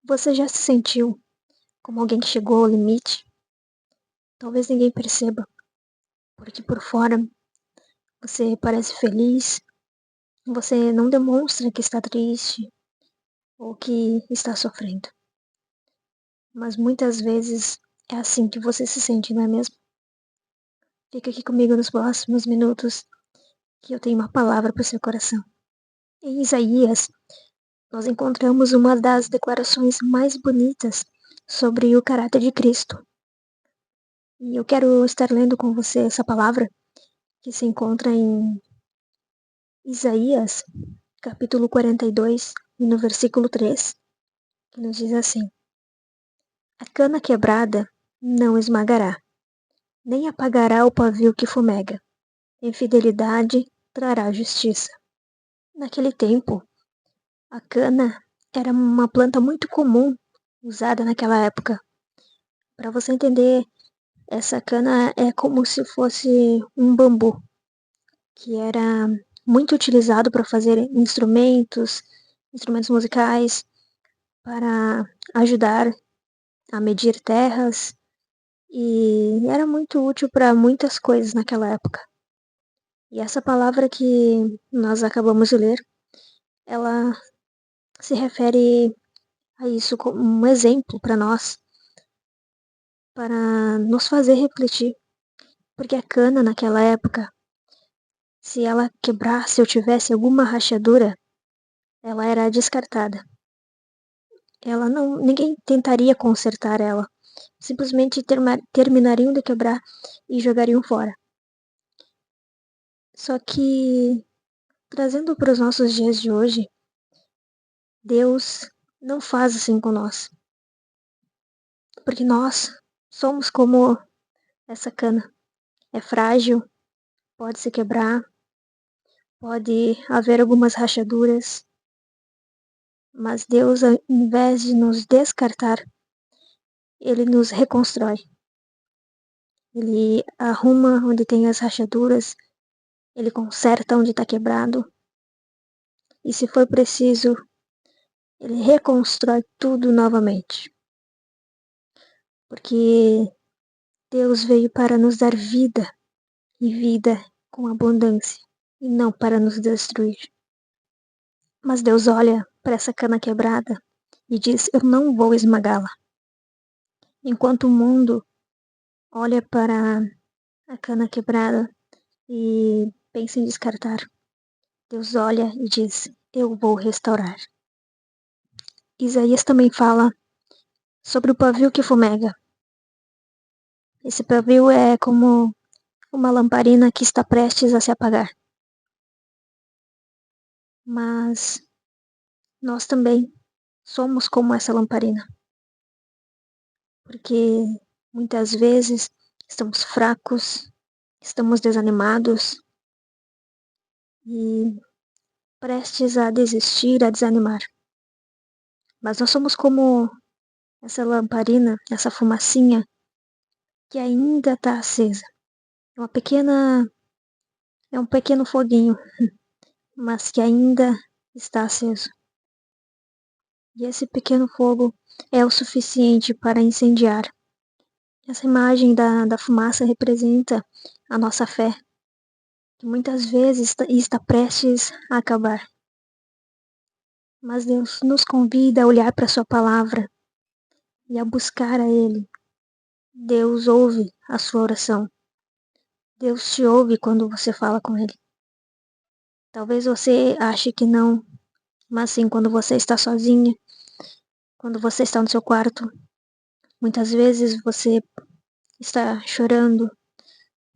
Você já se sentiu como alguém que chegou ao limite? Talvez ninguém perceba, porque por fora você parece feliz, você não demonstra que está triste ou que está sofrendo. Mas muitas vezes é assim que você se sente, não é mesmo? Fica aqui comigo nos próximos minutos que eu tenho uma palavra para o seu coração. Em Isaías, nós encontramos uma das declarações mais bonitas sobre o caráter de Cristo. E eu quero estar lendo com você essa palavra que se encontra em Isaías, capítulo 42, e no versículo 3, que nos diz assim: A cana quebrada não esmagará, nem apagará o pavio que fumega. Em fidelidade trará justiça. Naquele tempo, a cana era uma planta muito comum usada naquela época. Para você entender, essa cana é como se fosse um bambu, que era muito utilizado para fazer instrumentos musicais, para ajudar a medir terras, e era muito útil para muitas coisas naquela época. E essa palavra que nós acabamos de ler, ela se refere a isso como um exemplo para nós, para nos fazer refletir, porque a cana naquela época, se ela quebrasse ou tivesse alguma rachadura, ela era descartada. Ninguém tentaria consertar ela. Simplesmente terminariam de quebrar e jogariam fora. Só que, trazendo para os nossos dias de hoje, Deus não faz assim com nós. Porque nós somos como essa cana. É frágil, pode se quebrar, pode haver algumas rachaduras. Mas Deus, ao invés de nos descartar, Ele nos reconstrói. Ele arruma onde tem as rachaduras, Ele conserta onde está quebrado. E se for preciso, Ele reconstrói tudo novamente. Porque Deus veio para nos dar vida, e vida com abundância, e não para nos destruir. Mas Deus olha para essa cana quebrada e diz: Eu não vou esmagá-la. Enquanto o mundo olha para a cana quebrada e pensa em descartar, Deus olha e diz: Eu vou restaurar. Isaías também fala sobre o pavio que fumega. Esse pavio é como uma lamparina que está prestes a se apagar. Mas nós também somos como essa lamparina. Porque muitas vezes estamos fracos, estamos desanimados e prestes a desistir, a desanimar. Mas nós somos como essa lamparina, essa fumacinha que ainda está acesa. É um pequeno foguinho, mas que ainda está aceso. E esse pequeno fogo é o suficiente para incendiar. Essa imagem da fumaça representa a nossa fé, que muitas vezes está prestes a acabar. Mas Deus nos convida a olhar para a sua palavra e a buscar a Ele. Deus ouve a sua oração. Deus te ouve quando você fala com Ele. Talvez você ache que não, mas sim quando você está sozinha, quando você está no seu quarto. Muitas vezes você está chorando,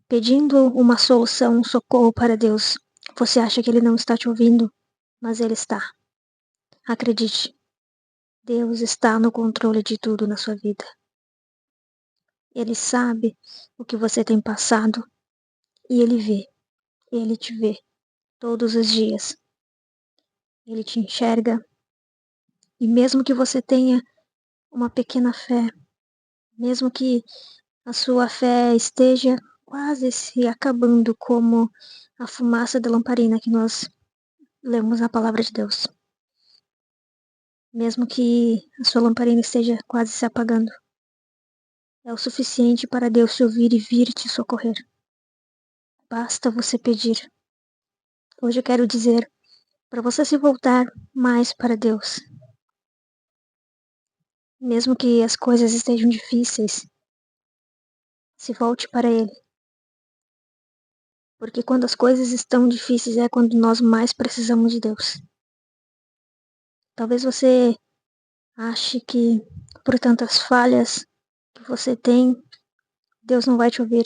pedindo uma solução, um socorro para Deus. Você acha que Ele não está te ouvindo, mas Ele está. Acredite, Deus está no controle de tudo na sua vida. Ele sabe o que você tem passado e Ele te vê todos os dias. Ele te enxerga e mesmo que você tenha uma pequena fé, mesmo que a sua fé esteja quase se acabando como a fumaça da lamparina que nós lemos na palavra de Deus. mesmo que a sua lamparina esteja quase se apagando. É o suficiente para Deus te ouvir e vir te socorrer. Basta você pedir. Hoje eu quero dizer para você se voltar mais para Deus. Mesmo que as coisas estejam difíceis, se volte para Ele. Porque quando as coisas estão difíceis é quando nós mais precisamos de Deus. Talvez você ache que por tantas falhas que você tem, Deus não vai te ouvir.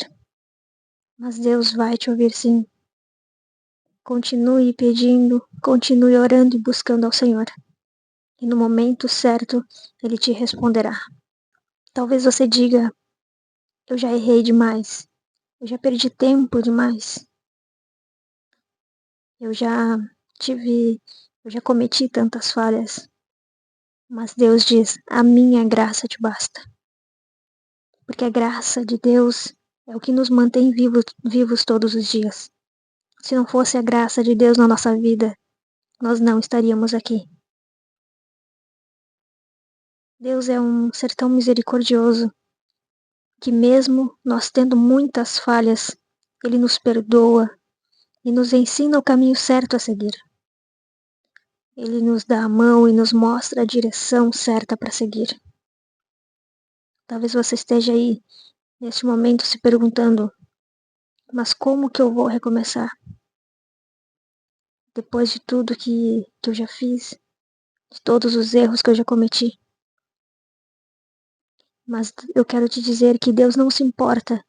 Mas Deus vai te ouvir sim. Continue pedindo, continue orando e buscando ao Senhor. E no momento certo, Ele te responderá. Talvez você diga, eu já errei demais. Eu já perdi tempo demais. Eu já cometi tantas falhas. Mas Deus diz, a minha graça te basta. Porque a graça de Deus é o que nos mantém vivos todos os dias. Se não fosse a graça de Deus na nossa vida, nós não estaríamos aqui. Deus é um ser tão misericordioso que mesmo nós tendo muitas falhas, Ele nos perdoa e nos ensina o caminho certo a seguir. Ele nos dá a mão e nos mostra a direção certa para seguir. Talvez você esteja aí, neste momento, se perguntando, mas como que eu vou recomeçar? Depois de tudo que eu já fiz, de todos os erros que eu já cometi. Mas eu quero te dizer que Deus não se importa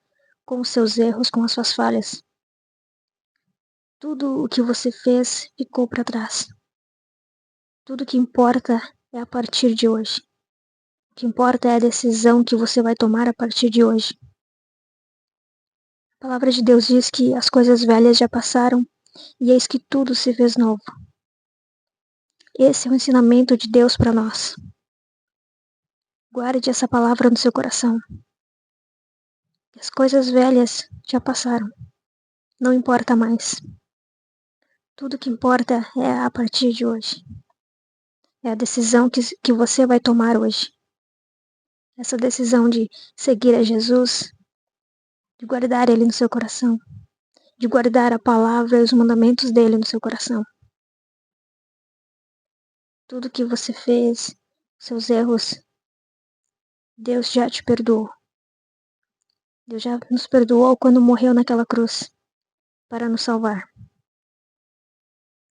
com os seus erros, com as suas falhas. Tudo o que você fez ficou para trás. Tudo que importa é a partir de hoje. O que importa é a decisão que você vai tomar a partir de hoje. A palavra de Deus diz que as coisas velhas já passaram e eis que tudo se fez novo. Esse é o ensinamento de Deus para nós. Guarde essa palavra no seu coração. As coisas velhas já passaram. Não importa mais. Tudo que importa é a partir de hoje. É a decisão que você vai tomar hoje. Essa decisão de seguir a Jesus, de guardar Ele no seu coração, de guardar a palavra e os mandamentos dele no seu coração. Tudo que você fez, seus erros, Deus já te perdoou. Deus já nos perdoou quando morreu naquela cruz para nos salvar.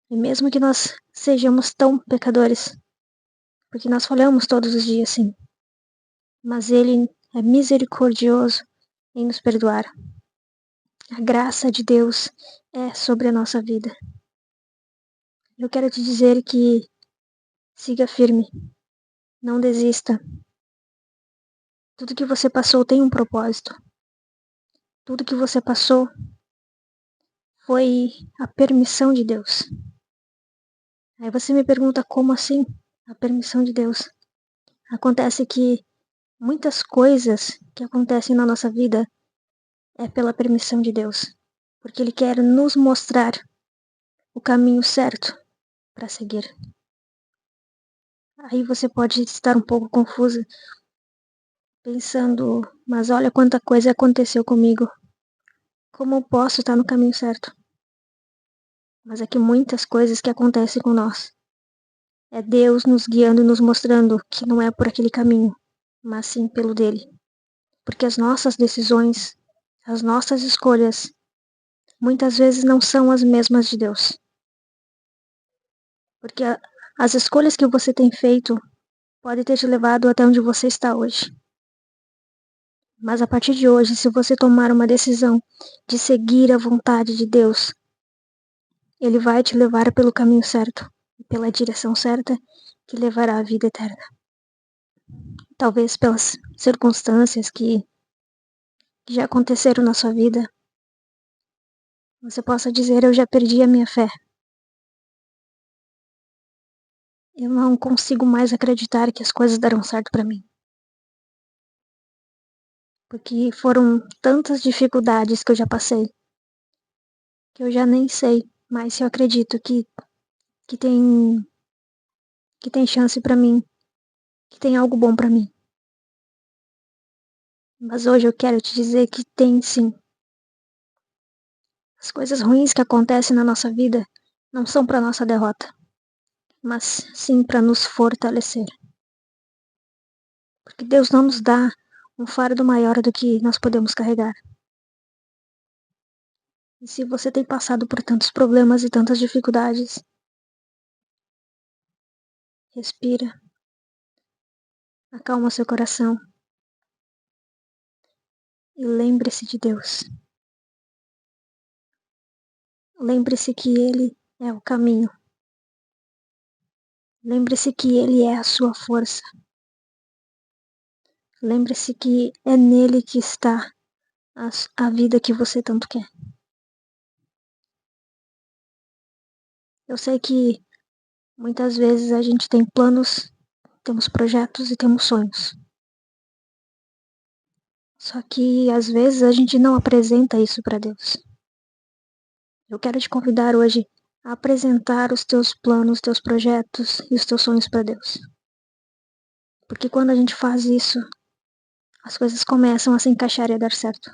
E mesmo que nós sejamos tão pecadores, porque nós falhamos todos os dias, sim, mas Ele é misericordioso em nos perdoar. A graça de Deus é sobre a nossa vida. Eu quero te dizer que siga firme, não desista. Tudo que você passou tem um propósito. Tudo que você passou foi a permissão de Deus. Aí você me pergunta como assim a permissão de Deus? Acontece que muitas coisas que acontecem na nossa vida é pela permissão de Deus, porque Ele quer nos mostrar o caminho certo para seguir. Aí você pode estar um pouco confusa, pensando, mas olha quanta coisa aconteceu comigo. Como eu posso estar no caminho certo? Mas é que muitas coisas que acontecem com nós é Deus nos guiando e nos mostrando que não é por aquele caminho, mas sim pelo dele. Porque as nossas decisões, as nossas escolhas, muitas vezes não são as mesmas de Deus. Porque as escolhas que você tem feito podem ter te levado até onde você está hoje. Mas a partir de hoje, se você tomar uma decisão de seguir a vontade de Deus, Ele vai te levar pelo caminho certo, pela direção certa, que levará à vida eterna. Talvez pelas circunstâncias que já aconteceram na sua vida, você possa dizer, eu já perdi a minha fé. Eu não consigo mais acreditar que as coisas darão certo para mim. Porque foram tantas dificuldades que eu já passei, que eu já nem sei mais se eu acredito que tem que tem chance pra mim, que tem algo bom pra mim. Mas hoje eu quero te dizer que tem sim. As coisas ruins que acontecem na nossa vida não são para nossa derrota, mas sim para nos fortalecer. Porque Deus não nos dá um fardo maior do que nós podemos carregar. E se você tem passado por tantos problemas e tantas dificuldades, respira, acalma seu coração e lembre-se de Deus. Lembre-se que Ele é o caminho. Lembre-se que Ele é a sua força. Lembre-se que é nele que está a vida que você tanto quer. Eu sei que muitas vezes a gente tem planos, temos projetos e temos sonhos. Só que às vezes a gente não apresenta isso para Deus. Eu quero te convidar hoje a apresentar os teus planos, teus projetos e os teus sonhos para Deus. Porque quando a gente faz isso, as coisas começam a se encaixar e a dar certo.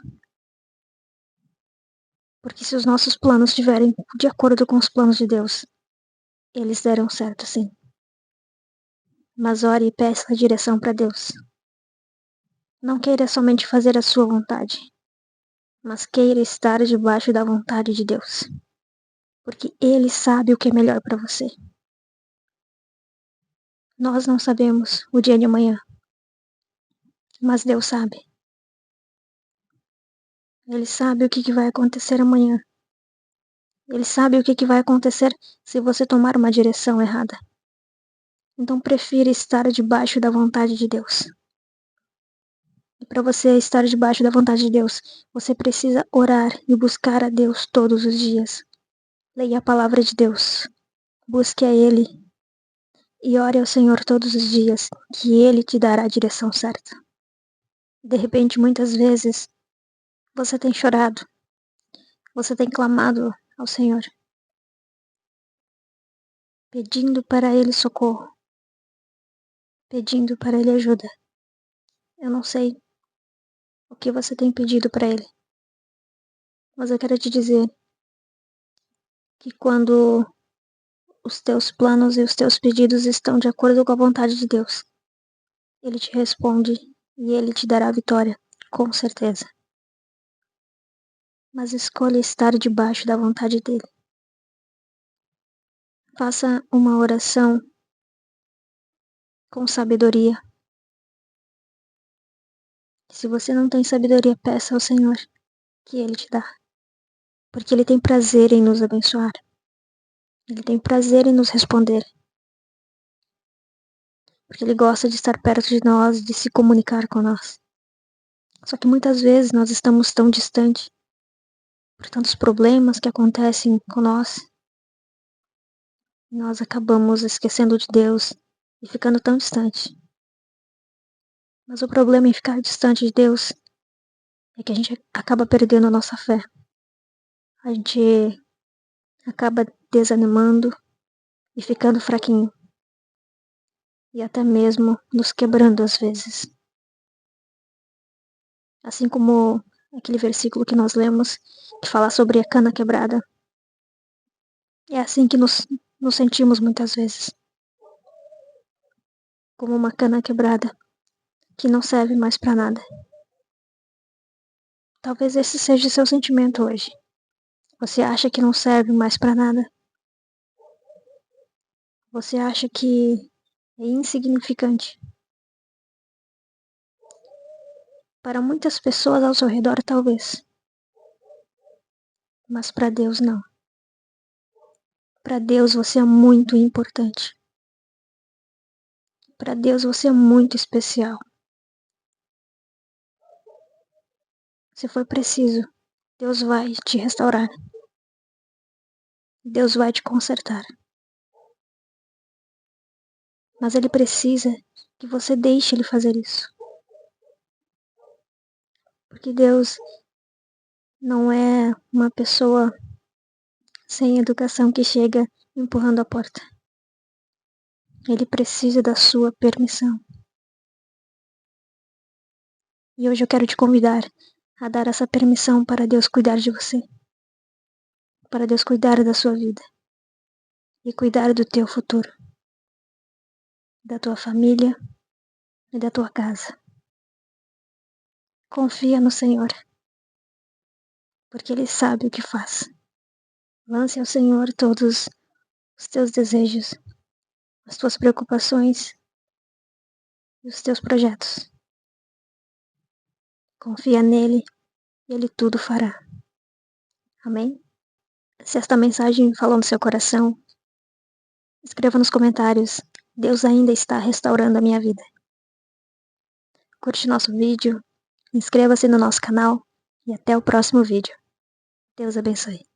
Porque se os nossos planos estiverem de acordo com os planos de Deus, eles darão certo sim. Mas ore e peça a direção para Deus. Não queira somente fazer a sua vontade, mas queira estar debaixo da vontade de Deus. Porque Ele sabe o que é melhor para você. Nós não sabemos o dia de amanhã, mas Deus sabe. Ele sabe o que vai acontecer amanhã. Ele sabe o que vai acontecer se você tomar uma direção errada. Então prefira estar debaixo da vontade de Deus. E para você estar debaixo da vontade de Deus, você precisa orar e buscar a Deus todos os dias. Leia a palavra de Deus. Busque a Ele. E ore ao Senhor todos os dias, que Ele te dará a direção certa. De repente, muitas vezes, você tem chorado. Você tem clamado ao Senhor, pedindo para Ele socorro, pedindo para Ele ajuda. Eu não sei o que você tem pedido para Ele, mas eu quero te dizer que quando os teus planos e os teus pedidos estão de acordo com a vontade de Deus, Ele te responde e Ele te dará a vitória, com certeza. Mas escolha estar debaixo da vontade dEle. Faça uma oração com sabedoria. Se você não tem sabedoria, peça ao Senhor que Ele te dá. Porque Ele tem prazer em nos abençoar. Ele tem prazer em nos responder. Porque Ele gosta de estar perto de nós, de se comunicar com nós. Só que muitas vezes nós estamos tão distantes por tantos problemas que acontecem com nós. Nós acabamos esquecendo de Deus e ficando tão distante. Mas o problema em ficar distante de Deus é que a gente acaba perdendo a nossa fé. A gente acaba desanimando e ficando fraquinho. E até mesmo nos quebrando às vezes. Assim como aquele versículo que nós lemos, que fala sobre a cana quebrada. É assim que nos sentimos muitas vezes. Como uma cana quebrada, que não serve mais para nada. Talvez esse seja o seu sentimento hoje. Você acha que não serve mais para nada? Você acha que é insignificante? Para muitas pessoas ao seu redor, talvez. Mas para Deus, não. Para Deus, você é muito importante. Para Deus, você é muito especial. Se for preciso, Deus vai te restaurar. Deus vai te consertar. Mas Ele precisa que você deixe Ele fazer isso. Porque Deus não é uma pessoa sem educação que chega empurrando a porta. Ele precisa da sua permissão. E hoje eu quero te convidar a dar essa permissão para Deus cuidar de você, para Deus cuidar da sua vida e cuidar do teu futuro, da tua família e da tua casa. Confia no Senhor, porque Ele sabe o que faz. Lance ao Senhor todos os teus desejos, as tuas preocupações e os teus projetos. Confia nele e Ele tudo fará. Amém? Se esta mensagem falou no seu coração, escreva nos comentários: Deus ainda está restaurando a minha vida. Curte nosso vídeo, inscreva-se no nosso canal e até o próximo vídeo. Deus abençoe.